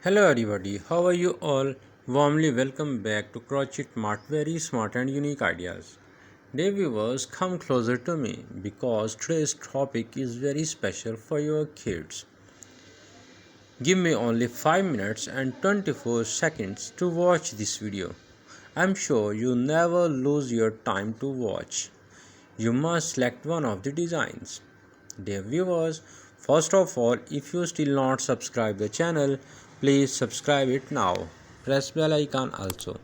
Hello everybody, how are you all? Warmly welcome back to Crochet Mart, very smart and unique ideas. Dear viewers, come closer to me because today's topic is very special for your kids. Give me only 5 minutes and 24 seconds to watch this video. I'm sure you never lose your time to watch. You must select one of the designs. Dear viewers, first of all, if you still not subscribe the channel, please subscribe it now. Press bell icon also.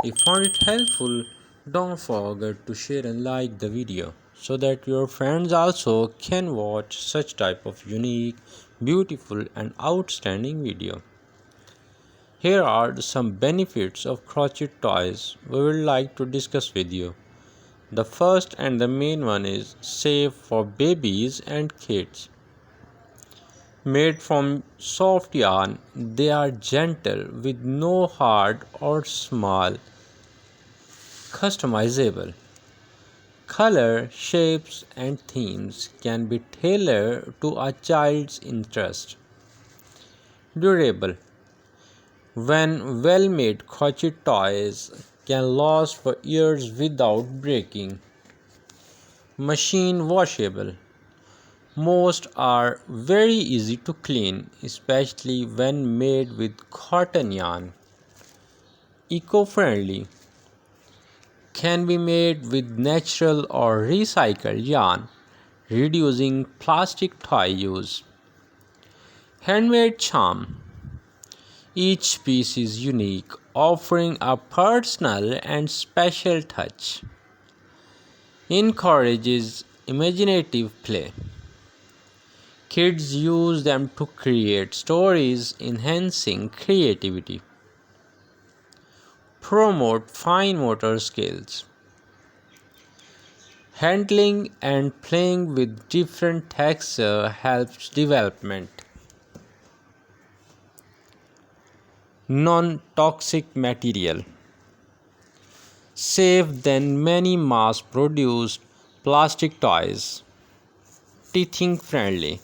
If found it helpful, don't forget to share and like the video so that your friends also can watch such type of unique, beautiful and outstanding video. Here are some benefits of crochet toys we would like to discuss with you. The first and the main one is safe for babies and kids. Made from soft yarn, they are gentle with no hard or small, customizable. Color, shapes, and themes can be tailored to a child's interest. Durable. When well made, crochet toys can last for years without breaking. Machine washable. Most are very easy to clean, especially when made with cotton yarn. Eco-friendly. Can be made with natural or recycled yarn, reducing plastic toy use. Handmade charm. Each piece is unique, offering a personal and special touch. Encourages imaginative play. Kids use them to create stories, enhancing creativity. Promote fine motor skills. Handling and playing with different texture helps development. Non-toxic material. Safe than many mass-produced plastic toys. Teething friendly.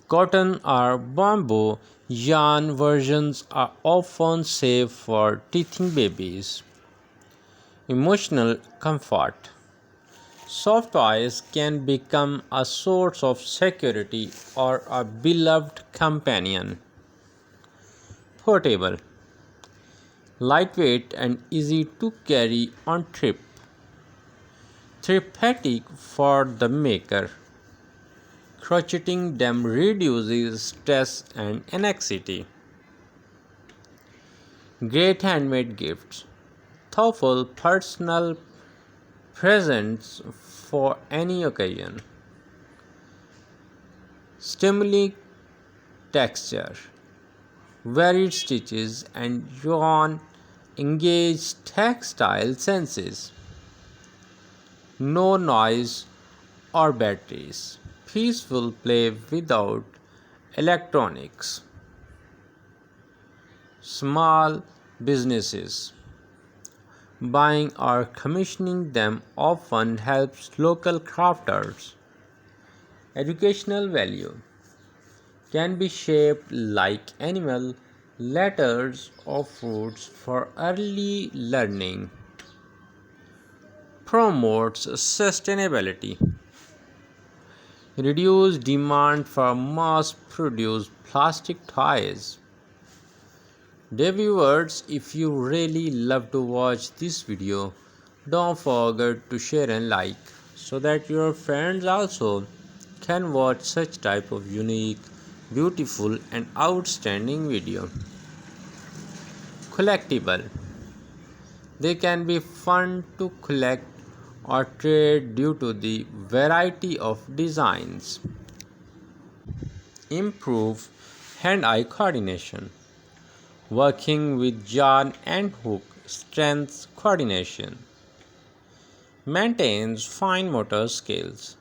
Cotton or bamboo yarn versions are often safe for teething babies. Emotional comfort. Soft toys can become a source of security or a beloved companion. Portable. Lightweight and easy to carry on trip. Therapeutic for the maker. Crocheting them reduces stress and anxiety. Great handmade gifts. Thoughtful personal presents for any occasion. Stimuli texture. Varied stitches and yarn engage tactile senses. No noise or batteries. Peaceful play without electronics. Small businesses. Buying or commissioning them often helps local crafters. Educational value can be shaped like animal letters or fruits for early learning. Promotes sustainability. Reduce demand for mass-produced plastic toys. Dear viewers, if you really love to watch this video, don't forget to share and like so that your friends also can watch such type of unique, beautiful and outstanding video. Collectible. They can be fun to collect or trade due to the variety of designs. Improve hand-eye coordination. Working with yarn and hook strengthens coordination. Maintains fine motor skills.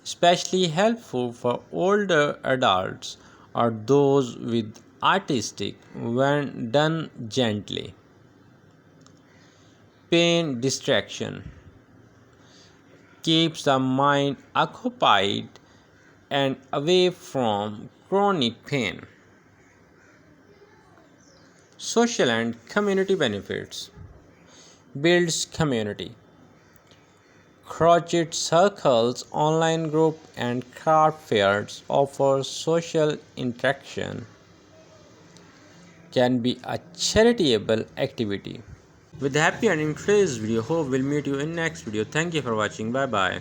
Especially helpful for older adults or those with artistic when done gently. Pain distraction. Keeps the mind occupied and away from chronic pain. Social and community benefits. Builds community. Crochet circles, online group and craft fairs offer social interaction. Can be a charitable activity. With happy ending today's video, hope we'll meet you in next video. Thank you for watching. Bye bye.